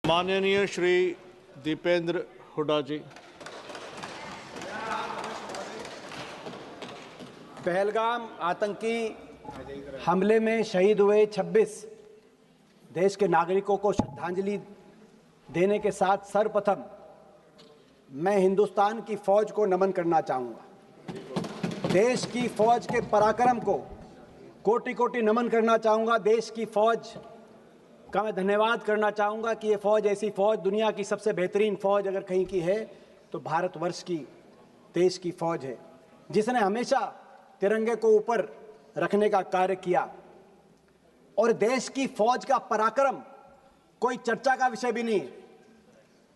माननीय श्री दीपेंद्र हुड्डा जी। पहलगाम आतंकी हमले में शहीद हुए 26 देश के नागरिकों को श्रद्धांजलि देने के साथ सर्वप्रथम मैं हिंदुस्तान की फौज को नमन करना चाहूँगा। देश की फौज के पराक्रम को कोटि कोटि नमन करना चाहूँगा। देश की फौज का मैं धन्यवाद करना चाहूँगा कि ये फौज, ऐसी फौज, दुनिया की सबसे बेहतरीन फौज अगर कहीं की है तो भारतवर्ष की देश की फौज है, जिसने हमेशा तिरंगे को ऊपर रखने का कार्य किया। और देश की फौज का पराक्रम कोई चर्चा का विषय भी नहीं है।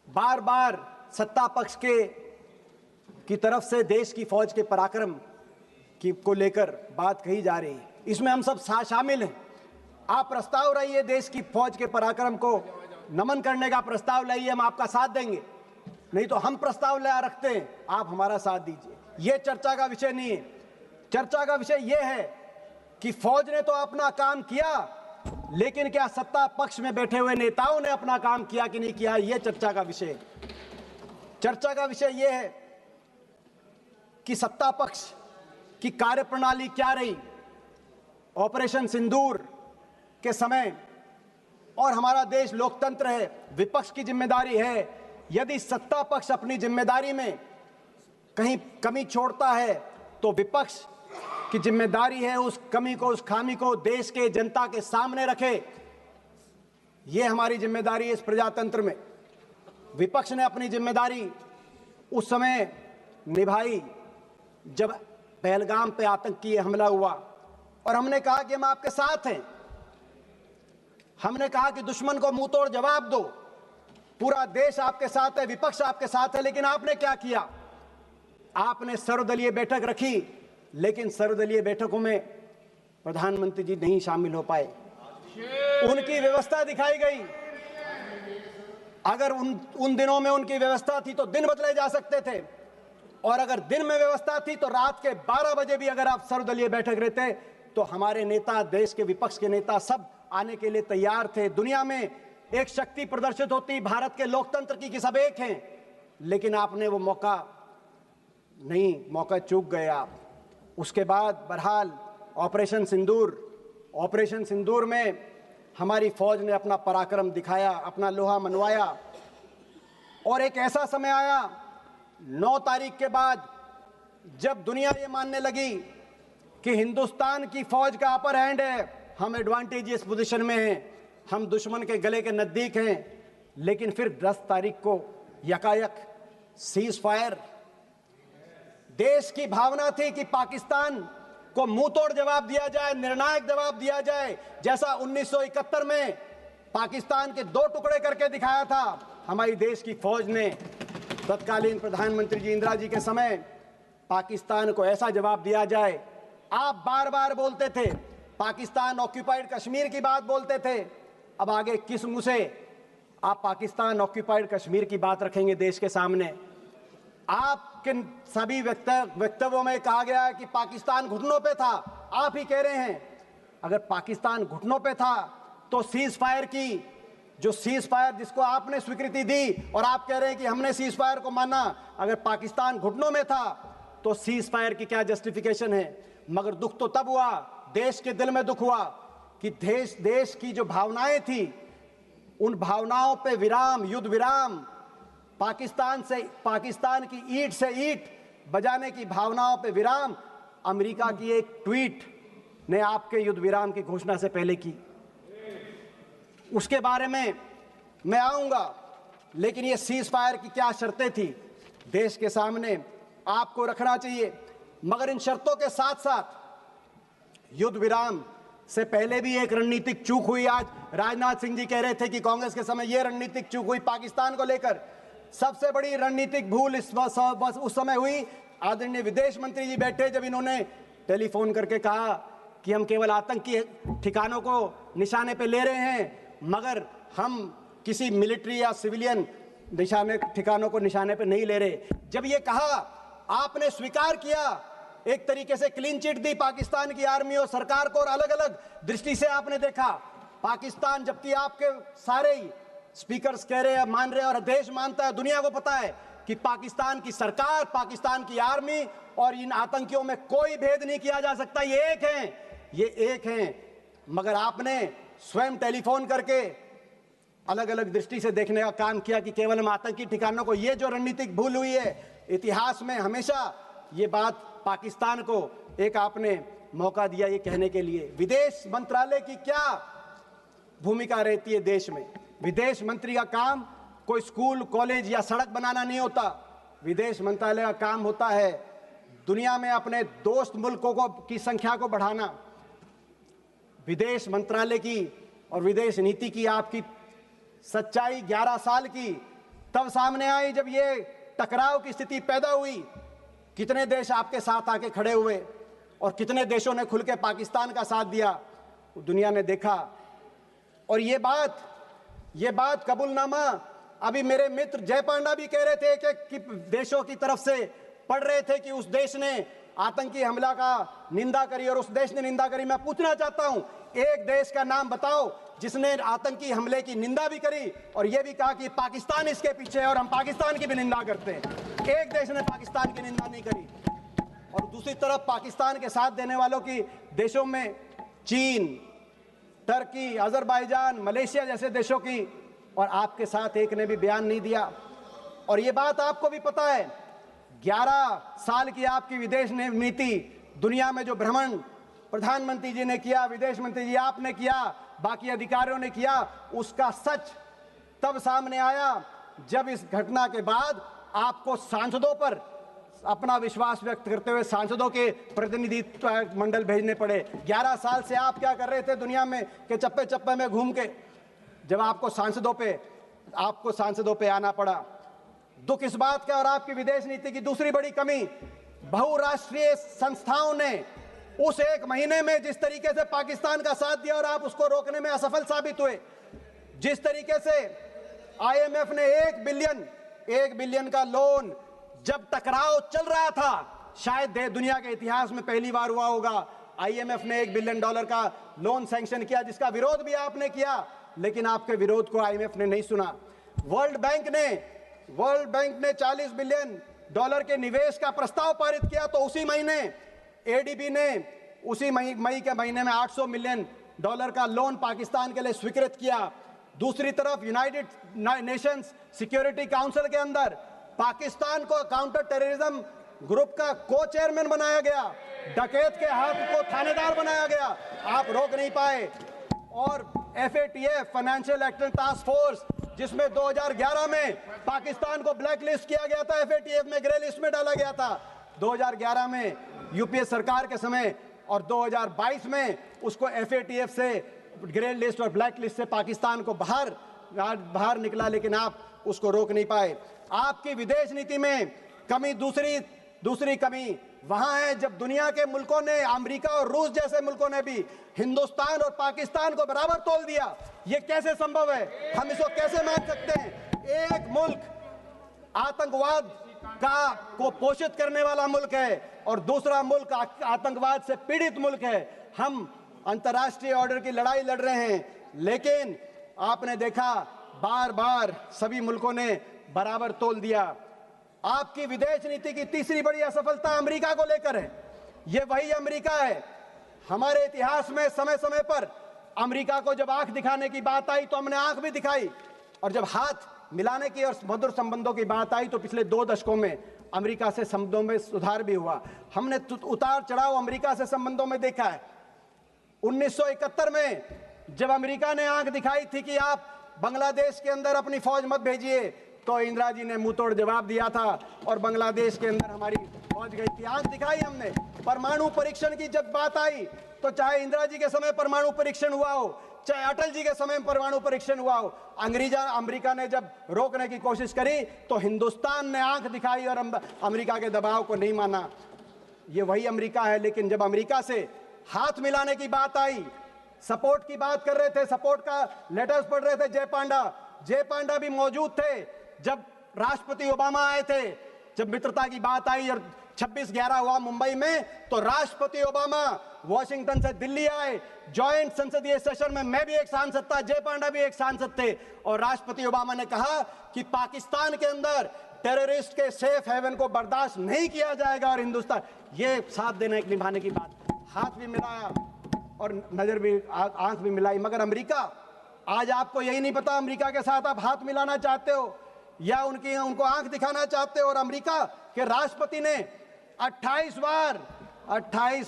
बार बार सत्ता पक्ष की तरफ से देश की फौज के पराक्रम को लेकर बात कही जा रही है, इसमें हम सब शामिल हैं। आप प्रस्ताव लाइए, देश की फौज के पराक्रम को नमन करने का प्रस्ताव लाइए, हम आपका साथ देंगे। नहीं तो हम प्रस्ताव ला रखते हैं, आप हमारा साथ दीजिए। ये चर्चा का विषय नहीं है। चर्चा का विषय यह है कि फौज ने तो अपना काम किया, लेकिन क्या सत्ता पक्ष में बैठे हुए नेताओं ने अपना काम किया कि नहीं किया, यह चर्चा का विषय है। चर्चा का विषय यह है कि सत्ता पक्ष की कार्यप्रणाली क्या रही ऑपरेशन सिंदूर के समय, और हमारा देश लोकतंत्र है, विपक्ष की जिम्मेदारी है। यदि सत्ता पक्ष अपनी जिम्मेदारी में कहीं कमी छोड़ता है तो विपक्ष की जिम्मेदारी है उस कमी को, उस खामी को देश के जनता के सामने रखे। यह हमारी जिम्मेदारी है इस प्रजातंत्र में। विपक्ष ने अपनी जिम्मेदारी उस समय निभाई जब पहलगाम पे आतंकी हमला हुआ, और हमने कहा कि हम आपके साथ हैं। हमने कहा कि दुश्मन को मुंह तोड़ जवाब दो, पूरा देश आपके साथ है, विपक्ष आपके साथ है। लेकिन आपने क्या किया? आपने सर्वदलीय बैठक रखी, लेकिन सर्वदलीय बैठकों में प्रधानमंत्री जी नहीं शामिल हो पाए। उनकी व्यवस्था दिखाई गई। अगर उन दिनों में उनकी व्यवस्था थी तो दिन बदले जा सकते थे, और अगर दिन में व्यवस्था थी तो रात के 12 बजे भी अगर आप सर्वदलीय बैठक रहते तो हमारे नेता, देश के विपक्ष के नेता सब आने के लिए तैयार थे। दुनिया में एक शक्ति प्रदर्शित होती भारत के लोकतंत्र की कि सब एक हैं, लेकिन आपने वो मौका चूक गए आप। उसके बाद बहरहाल ऑपरेशन सिंदूर में हमारी फौज ने अपना पराक्रम दिखाया, अपना लोहा मनवाया। और एक ऐसा समय आया 9 तारीख के बाद जब दुनिया ये मानने लगी कि हिंदुस्तान की फौज का अपर हैंड है, हम एडवांटेजियस पोजीशन में हैं, हम दुश्मन के गले के नजदीक हैं। लेकिन फिर 10 तारीख को यकायक सीज फायर। देश की भावना थी कि पाकिस्तान को मुंह तोड़ जवाब दिया जाए, निर्णायक जवाब दिया जाए, जैसा 1971 में पाकिस्तान के 2 टुकड़े करके दिखाया था हमारी देश की फौज ने। तत्कालीन प्रधानमंत्री जी इंदिरा जी के समय पाकिस्तान को ऐसा जवाब दिया जाए। आप बार बार बोलते थे पाकिस्तान ऑक्यूपाइड कश्मीर की बात बोलते थे, अब आगे किस मुंह से आप पाकिस्तान ऑक्यूपाइड कश्मीर की बात रखेंगे देश के सामने? आपके सभी वक्तव्यों में कहा गया है कि पाकिस्तान घुटनों पे था। आप ही कह रहे हैं अगर पाकिस्तान घुटनों पे था तो सीज फायर की, जो सीज फायर जिसको आपने स्वीकृति दी, और आप कह रहे हैं कि हमने सीज फायर को माना। अगर पाकिस्तान घुटनों में था तो सीज फायर की क्या जस्टिफिकेशन है? मगर दुख तो तब हुआ, देश के दिल में दुख हुआ कि देश की जो भावनाएं थी, उन भावनाओं पे विराम, युद्ध विराम, पाकिस्तान की ईंट से ईंट बजाने की भावनाओं पे विराम अमेरिका की एक ट्वीट ने आपके युद्ध विराम की घोषणा से पहले की। उसके बारे में मैं आऊंगा, लेकिन ये सीज फायर की क्या शर्तें थी देश के सामने आपको रखना चाहिए। मगर इन शर्तों के साथ साथ युद्ध विराम से पहले भी एक रणनीतिक चूक हुई। आज राजनाथ सिंह जी कह रहे थे कि कांग्रेस के समय यह रणनीतिक चूक हुई पाकिस्तान को लेकर। सबसे बड़ी रणनीतिक भूल उस समय हुई। आदरणीय विदेश मंत्री जी बैठे जब इन्होंने टेलीफोन करके कहा कि हम केवल आतंकी ठिकानों को निशाने पे ले रहे हैं, मगर हम किसी मिलिट्री या सिविलियन ठिकानों को निशाने पे नहीं ले रहे। जब ये कहा, आपने स्वीकार किया, एक तरीके से क्लीन चिट दी पाकिस्तान की आर्मी और सरकार को, और अलग अलग दृष्टि से आपने देखा पाकिस्तान, जबकि आपके सारे स्पीकर्स कह रहे हैं, मान रहे हैं, और देश मानता है, दुनिया को पता है कि पाकिस्तान की सरकार, पाकिस्तान की आर्मी और इन आतंकियों में कोई भेद नहीं किया जा सकता। ये एक हैं। मगर आपने स्वयं टेलीफोन करके अलग अलग दृष्टि से देखने का काम किया कि केवल हम आतंकी ठिकानों को, ये जो रणनीतिक भूल हुई है इतिहास में, हमेशा ये बात पाकिस्तान को एक आपने मौका दिया ये कहने के लिए। विदेश मंत्रालय की क्या भूमिका रहती है देश में? विदेश मंत्री का काम कोई स्कूल, कॉलेज या सड़क बनाना नहीं होता। विदेश मंत्रालय का काम होता है दुनिया में अपने दोस्त मुल्कों की संख्या को बढ़ाना। विदेश मंत्रालय की और विदेश नीति की आपकी सच्चाई 11 साल की तब सामने आई जब ये टकराव की स्थिति पैदा हुई। कितने देश आपके साथ आके खड़े हुए और कितने देशों ने खुल के पाकिस्तान का साथ दिया, दुनिया ने देखा। और ये बात कबूलनामा अभी मेरे मित्र जय पांडा भी कह रहे थे कि देशों की तरफ से पढ़ रहे थे कि उस देश ने आतंकी हमला का निंदा करी और उस देश ने निंदा करी। मैं पूछना चाहता हूं, एक देश का नाम बताओ जिसने आतंकी हमले की निंदा भी करी और यह भी कहा कि पाकिस्तान इसके पीछे है और हम पाकिस्तान की भी निंदा करते हैं। एक देश ने पाकिस्तान की निंदा नहीं करी। और दूसरी तरफ पाकिस्तान के साथ देने वालों की देशों में चीन, टर्की, अजरबैजान, मलेशिया जैसे देशों की, और आपके साथ एक ने भी बयान नहीं दिया। और ये बात आपको भी पता है, 11 साल की आपकी विदेश नीति, दुनिया में जो भ्रमण प्रधानमंत्री जी ने किया, विदेश मंत्री जी आपने किया, बाकी अधिकारियों ने किया, उसका सच तब सामने आया जब इस घटना के बाद आपको सांसदों पर अपना विश्वास व्यक्त करते हुए सांसदों के प्रतिनिधि मंडल भेजने पड़े। 11 साल से आप क्या कर रहे थे दुनिया में के चप्पे चप्पे में घूम के, जब आपको सांसदों पे आना पड़ा। दुख इस बात का, और आपकी विदेश नीति की दूसरी बड़ी कमी, बहुराष्ट्रीय संस्थाओं ने उस एक महीने में जिस तरीके से पाकिस्तान का साथ दिया और आप उसको रोकने में असफल साबित हुए। जिस तरीके से आईएमएफ ने 1 बिलियन का लोन, जब टकराव चल रहा था, शायद दुनिया के इतिहास में पहली बार हुआ होगा, आईएमएफ ने $1 बिलियन का लोन सैंक्शन किया, जिसका विरोध भी आपने किया, लेकिन आपके विरोध को आईएमएफ ने नहीं सुना। वर्ल्ड बैंक ने $40 बिलियन के निवेश का प्रस्ताव पारित किया, तो उसी महीने एडीबी ने उसी मई के महीने में $800 मिलियन का लोन पाकिस्तान के लिए स्वीकृत किया। दूसरी तरफ यूनाइटेड नेशंस सिक्योरिटी काउंसिल के अंदर पाकिस्तान को काउंटर टेररिज्म ग्रुप का को चेयरमैन बनाया गया, डकैत के हाथ को थानेदार बनाया गया, आप रोक नहीं पाए। और FATF financial action task force, जिसमें 2011 में पाकिस्तान को ब्लैक लिस्ट किया गया था, FATF में ग्रे लिस्ट में डाला गया था 2011 में यूपीए सरकार के समय, और 2022 में उसको FATF से ग्रे लिस्ट और ब्लैक लिस्ट से पाकिस्तान को बाहर निकला, लेकिन आप उसको रोक नहीं पाए। आपकी विदेश नीति में कमी, दूसरी कमी वहां है जब दुनिया के मुल्कों ने, अमेरिका और रूस जैसे मुल्कों ने भी हिंदुस्तान और पाकिस्तान को बराबर तोल दिया। ये कैसे संभव है? हम इसको कैसे मान सकते हैं? एक मुल्क आतंकवाद को पोषित करने वाला मुल्क है और दूसरा मुल्क आतंकवाद से पीड़ित मुल्क है। हम अंतर्राष्ट्रीय ऑर्डर की लड़ाई लड़ रहे हैं, लेकिन आपने देखा बार बार सभी मुल्कों ने बराबर तोल दिया। आपकी विदेश नीति की तीसरी बड़ी असफलता अमेरिका को लेकर है। यह वही अमेरिका है, हमारे इतिहास में समय समय पर अमेरिका को जब आंख दिखाने की बात आई तो हमने आंख भी दिखाई, और जब हाथ मिलाने की और मधुर संबंधों की बात आई तो पिछले 2 दशकों में अमेरिका से संबंधों में सुधार भी हुआ। हमने उतार चढ़ाव अमेरिका से संबंधों में देखा है। 1971 में जब अमेरिका ने आंख दिखाई थी कि आप बांग्लादेश के अंदर अपनी फौज मत भेजिए, तो इंदिरा जी ने मुंह तोड़ जवाब दिया था और बांग्लादेश के अंदर हमारी फौज गई थी। आंख दिखाई हमने। परमाणु परीक्षण की जब बात आई तो चाहे इंदिरा जी के समय परमाणु परीक्षण हुआ हो, चाहे अटल जी के समय परमाणु परीक्षण हुआ हो, अमेरिका ने जब रोकने की कोशिश करी तो हिंदुस्तान ने आंख दिखाई और अमेरिका के दबाव को नहीं माना। ये वही अमेरिका है। लेकिन जब अमेरिका से हाथ मिलाने की बात आई, सपोर्ट की बात कर रहे थे, सपोर्ट का लेटर्स पढ़ रहे थे जय पांडा भी मौजूद थे जब राष्ट्रपति ओबामा आए थे, जब मित्रता की बात आई और 26/11 हुआ मुंबई में, तो राष्ट्रपति ओबामा वॉशिंगटन से दिल्ली आए। जॉइंट संसदीय सेशन में मैं भी एक सांसद था, जय पांडा भी एक सांसद थे, और राष्ट्रपति ओबामा ने कहा कि पाकिस्तान के अंदर टेररिस्ट के सेफ हेवन को बर्दाश्त नहीं किया जाएगा, और हिंदुस्तान ये साथ देने निभाने की बात, हाथ भी मिलाया और नजर भी आंख भी मिलाई। मगर अमेरिका, आज आपको यही नहीं पता अमेरिका के साथ आप हाथ मिलाना चाहते हो या उनको आंख दिखाना चाहते हो। और अमेरिका के राष्ट्रपति ने 28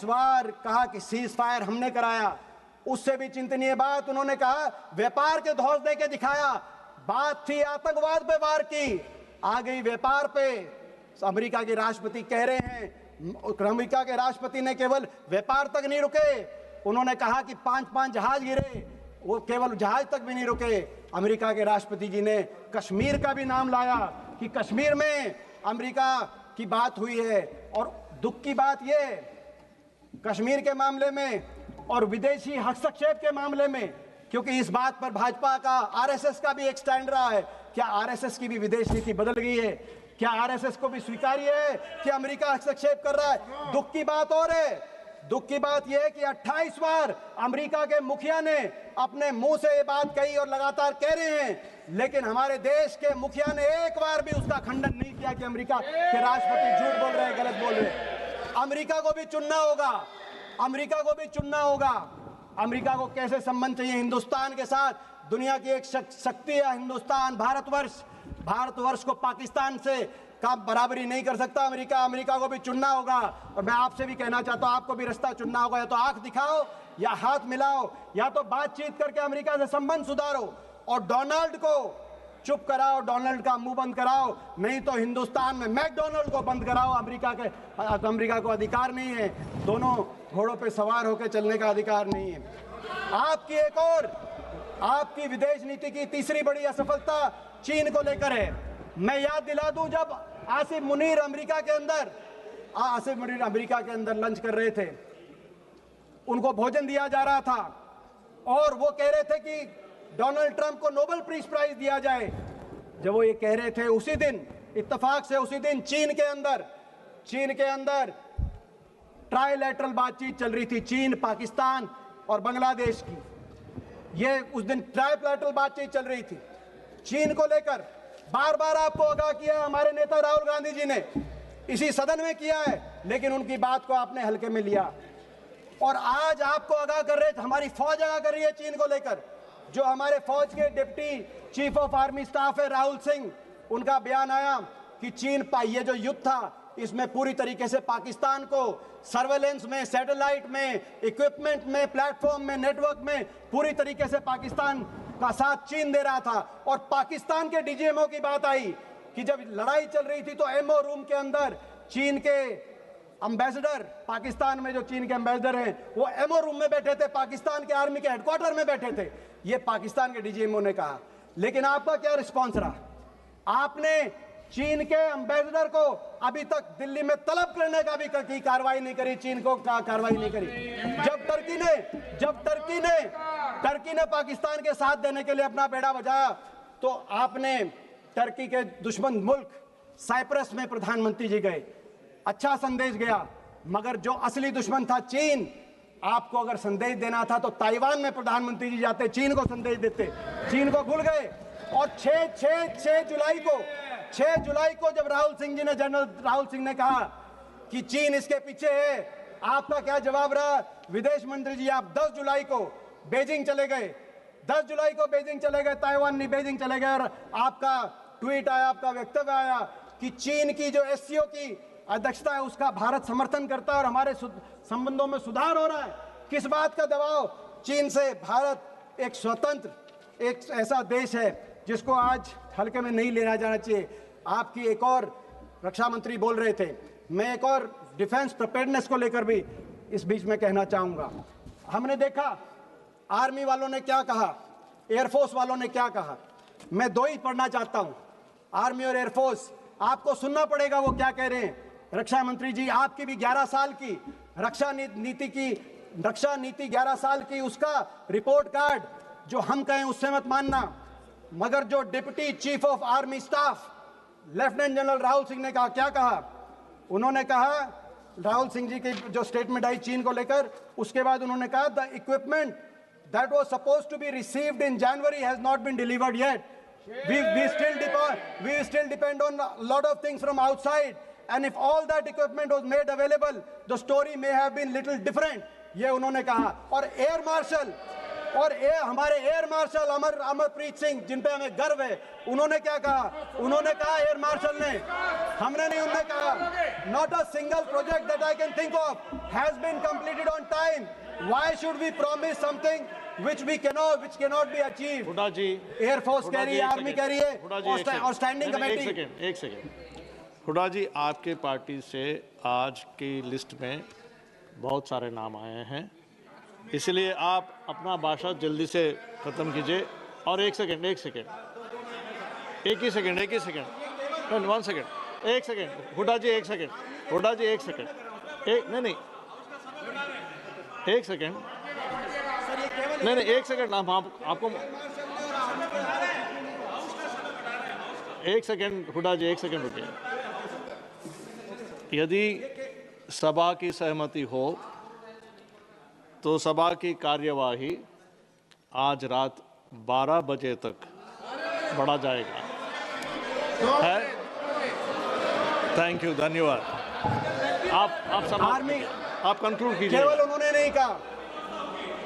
बार कहा कि सीज फायर हमने कराया। उससे भी चिंतनीय बात, उन्होंने कहा व्यापार के धौंस दे के दिखाया। बात थी आतंकवाद पे वार की, आ गई व्यापार पे। अमेरिका के राष्ट्रपति कह रहे हैं, अमेरिका के राष्ट्रपति ने केवल व्यापार तक नहीं रुके, उन्होंने कहा कि 5 जहाज गिरे, वो केवल जहाज तक भी नहीं रुके। अमेरिका के राष्ट्रपति जी ने कश्मीर का भी नाम लाया कि कश्मीर में अमेरिका की बात हुई है। और दुख की बात ये, कश्मीर के मामले में और विदेशी हस्तक्षेप के मामले में, क्योंकि इस बात पर भाजपा का, आरएसएस का भी एक स्टैंड रहा है, क्या आरएसएस की भी विदेश नीति बदल गई है? क्या आरएसएस को भी स्वीकार्य है कि अमेरिका हस्तक्षेप कर रहा है? दुख की बात और है, दुख की बात यह है कि 28 बार अमेरिका के मुखिया ने अपने मुंह से ये बात कही और लगातार कह रहे हैं, लेकिन हमारे देश के मुखिया ने एक बार भी उसका खंडन नहीं किया कि अमेरिका के राष्ट्रपति झूठ बोल रहे हैं, गलत बोल रहे हैं। अमेरिका को भी चुनना होगा, अमेरिका को भी चुनना होगा। अमेरिका को कैसे संबंध चाहिए हिंदुस्तान के साथ? दुनिया की एक शक्ति है हिंदुस्तान, भारतवर्ष को पाकिस्तान से का बराबरी नहीं कर सकता अमेरिका। अमेरिका को भी चुनना होगा। और मैं आपसे भी कहना चाहता हूं, आपको भी रास्ता चुनना होगा, या तो आंख दिखाओ या हाथ मिलाओ, या तो बातचीत करके अमेरिका से संबंध सुधारो और डोनाल्ड को चुप कराओ, डोनाल्ड का मुंह बंद कराओ, नहीं तो हिंदुस्तान में मैकडोनाल्ड को बंद कराओ। अमेरिका को अधिकार नहीं है, दोनों घोड़ों पे सवार होकर चलने का अधिकार नहीं है। आपकी विदेश नीति की तीसरी बड़ी असफलता चीन को लेकर है। मैं याद दिला दूं, जब आसिफ मुनीर अमेरिका के अंदर लंच कर रहे थे, उनको भोजन दिया जा रहा था और वो कह रहे थे कि डोनाल्ड ट्रंप को नोबेल पीस प्राइज दिया जाए। जब वो ये कह रहे थे, उसी दिन इत्तेफाक से उसी दिन चीन के अंदर ट्राइलैटरल बातचीत चल रही थी, चीन, पाकिस्तान और बांग्लादेश की। ये उस दिन ट्राइलैटरल बातचीत चल रही थी चीन को लेकर। बार बार आपको आगाह किया हमारे नेता राहुल गांधी जी ने, इसी सदन में किया है, लेकिन उनकी बात को आपने हल्के में लिया। और आज आपको आगाह कर रहे थे, हमारी फौज आगाह कर रही है चीन को लेकर। जो हमारे फौज के deputy chief of army staff है राहुल सिंह, उनका बयान आया कि चीन ये जो युद्ध था, इसमें पूरी तरीके से पाकिस्तान को सर्वेलेंस में, सैटेलाइट में, इक्विपमेंट में, प्लेटफॉर्म में, नेटवर्क में पूरी तरीके से पाकिस्तान का साथ चीन दे रहा था। और पाकिस्तान के डीजीएमओ की बात आई कि जब लड़ाई चल रही थी तो एमओ रूम के अंदर चीन के एम्बेसडर, पाकिस्तान में जो चीन के एम्बेसडर हैं, वो एमओ रूम में बैठे थे, पाकिस्तान के आर्मी के हेडक्वार्टर में बैठे थे। ये पाकिस्तान के डीजीएमओ ने कहा। लेकिन आपका क्या रिस्पॉन्स रहा? आपने चीन के एम्बेसडर को अभी तक दिल्ली में तलब करने का भी कार्रवाई नहीं करी, चीन को कार्रवाई नहीं करी। जब टर्की ने पाकिस्तान के साथ देने के लिए अपना बेड़ा बजाया, तो आपने टर्की के दुश्मन मुल्क साइप्रस में प्रधानमंत्री जी गए, अच्छा संदेश गया। मगर जो असली दुश्मन था चीन, आपको अगर संदेश देना था तो ताइवान में प्रधानमंत्री जी जाते, चीन को संदेश देते। चीन को भूल गए। और 6 जुलाई को जब जनरल राहुल सिंह ने कहा कि चीन इसके पीछे है, आपका क्या जवाब रहा? विदेश मंत्री जी आप 10 जुलाई को बेजिंग चले गए, ताइवान नहीं बेजिंग चले गए, और आपका ट्वीट आया, आपका वक्तव्य आया कि चीन की जो एससीओ की अध्यक्षता है उसका भारत समर्थन करता है और हमारे संबंधों में सुधार हो रहा है। किस बात का दबाव? चीन से। भारत एक स्वतंत्र, एक ऐसा देश है जिसको आज हल्के में नहीं लेना जाना चाहिए। आपकी एक और रक्षा मंत्री बोल रहे थे, मैं एक और डिफेंस प्रिपेयर्डनेस को लेकर भी इस बीच में कहना चाहूंगा। हमने देखा आर्मी वालों ने क्या कहा, एयरफोर्स वालों ने क्या कहा। मैं दो ही पढ़ना चाहता हूं, आर्मी और एयरफोर्स। आपको सुनना पड़ेगा वो क्या कह रहे हैं। रक्षा मंत्री जी, आपकी भी 11 साल की रक्षा नीति 11 साल की, उसका रिपोर्ट कार्ड जो हम कहें उससे मत मानना। मगर जो deputy chief of army staff lieutenant general Rahul Singh ने कहा, क्या कहा? उन्होंने कहा, राहुल सिंह जी की जो स्टेटमेंट आई चीन को लेकर, उसके बाद उन्होंने कहा the equipment that was supposed to be received in January has not been delivered yet. We still depend on a lot of things from outside, and if all that equipment was made available, the story may have been little different. ये उन्होंने कहा. और air marshal हमारे air marshal Amarpreet Singh, जिन पे हमें गर्व है, उन्होंने क्या कहा? उन्होंने कहा, एयर मार्शल ने, हमने नहीं, उन्होंने कहा, not a single project that I can think of has been completed on time. Why should we promise something which cannot be achieved? Hooda ji, air force कह रही है, आर्मी कह रही है, और स्टैंडिंग कमेटी. एक सेकेंड हुड्डा जी, आपके पार्टी से आज की लिस्ट में बहुत सारे नाम आए हैं, इसलिए आप अपना भाषण जल्दी से ख़त्म कीजिए. और एक सेकेंड, वन सेकेंड, एक सेकेंड, हुड्डा जी एक सेकेंड, नहीं, एक सेकेंड, नहीं, एक सेकेंड, आपको एक सेकेंड, हुड्डा जी एक सेकेंड रुकिए. यदि सभा की सहमति हो तो सभा की कार्यवाही आज रात 12 बजे तक बढ़ा जाएगा. है? थैंक यू, धन्यवाद. आप कंक्लूड कीजिए. केवल उन्होंने नहीं कहा,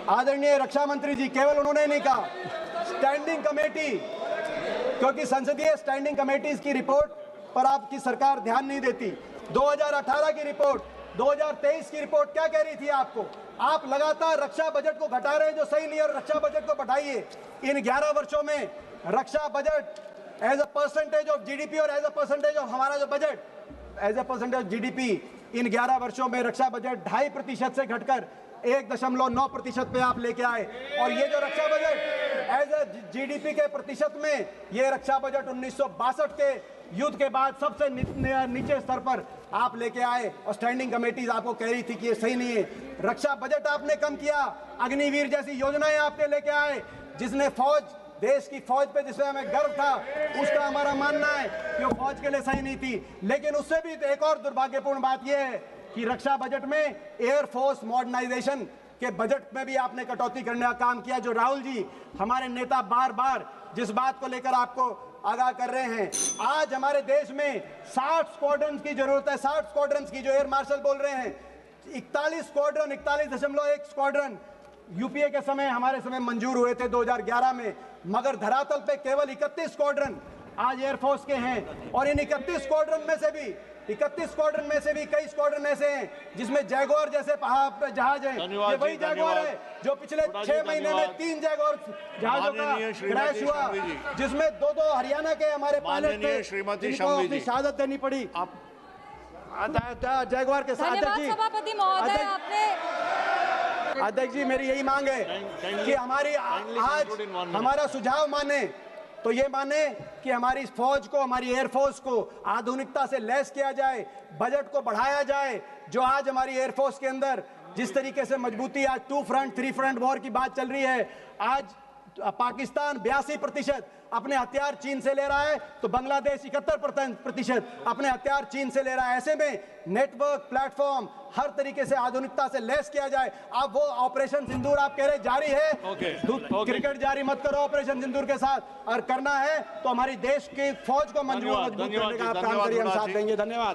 आदरणीय रक्षा मंत्री जी, केवल उन्होंने नहीं कहा, स्टैंडिंग कमेटी, क्योंकि संसदीय स्टैंडिंग कमेटीज की रिपोर्ट पर आपकी सरकार ध्यान नहीं देती. 2018 की रिपोर्ट, 2023 की रिपोर्ट क्या कह रही थी आपको? आप लगातार रक्षा बजट को घटा रहे हैं, जो सही नहीं है, और रक्षा बजट को बढ़ाइए. इन 11 वर्षों में रक्षा budget as a percentage of GDP और एज अ परसेंटेज ऑफ हमारा जो budget as a percentage of GDP, इन 11 वर्षों में रक्षा बजट 2.5% से घटकर 1.9% पे आप लेके आए. और ये जो रक्षा बजट एज अ जीडीपी के प्रतिशत में, ये रक्षा बजट 1962 के युद्ध के बाद सबसे नीचे स्तर पर आप लेके आए. और स्टैंडिंग कमेटीज आपको कह रही थी कि ये सही नहीं है. रक्षा बजट आपने कम किया, अग्निवीर जैसी योजनाएं आपने लेके आए, जिसने फौज, देश की फौज पे जिसमें हमें गर्व था, उसका हमारा मानना है कि वो फौज के लिए सही नहीं थी. लेकिन उससे भी एक और दुर्भाग्यपूर्ण बात यह है कि रक्षा बजट में एयर फोर्स मॉडर्नाइजेशन के बजट में भी आपने कटौती करने का काम किया. जो राहुल जी, हमारे नेता, बार बार जिस बात को लेकर आपको आगाह कर रहे हैं, आज हमारे देश में 60 स्क्वाड्रन की जरूरत है. 60 स्क्वाड्रन की, जो एयर मार्शल बोल रहे हैं, 41 स्क्वाड्रन, 41.1 स्क्वाड्रन यूपीए के समय, हमारे समय मंजूर हुए थे 2011 में, मगर धरातल पे केवल 31 स्क्वाड्रन आज एयरफोर्स के हैं. और इन 31 स्क्वाड्रन में से भी कई स्क्वाड्रन ऐसे हैं जिसमें जैगुआर जैसे जहाज हैं. ये वही जैगुआर है जो पिछले 6 महीने में 3 जैगुआर जहाजों का क्रैश हुआ, जिसमें 2 हरियाणा के हमारे पायलट थे, जिनको अपनी शहादत देनी पड़ी. जैगुआर के साथ सभापति महोदय, आपने, अध्यक्ष जी, मेरी यही मांग है कि हमारा सुझाव माने, तो ये माने कि हमारी फौज को, हमारी एयरफोर्स को आधुनिकता से लैस किया जाए, बजट को बढ़ाया जाए. जो आज हमारी एयरफोर्स के अंदर जिस तरीके से मजबूती, आज 2 फ्रंट 3 फ्रंट वॉर की बात चल रही है. आज पाकिस्तान 82% अपने हथियार चीन से ले रहा है, तो बांग्लादेश 71% अपने हथियार चीन से ले रहा है. ऐसे में नेटवर्क, प्लेटफॉर्म हर तरीके से आधुनिकता से लैस किया जाए. आप वो ऑपरेशन सिंदूर आप कह रहे जारी है, क्रिकेट जारी मत करो ऑपरेशन सिंदूर के साथ. और करना है तो हमारी देश की फौज को मजबूत करने का आप काम करिए, हम साथ देंगे. धन्यवाद.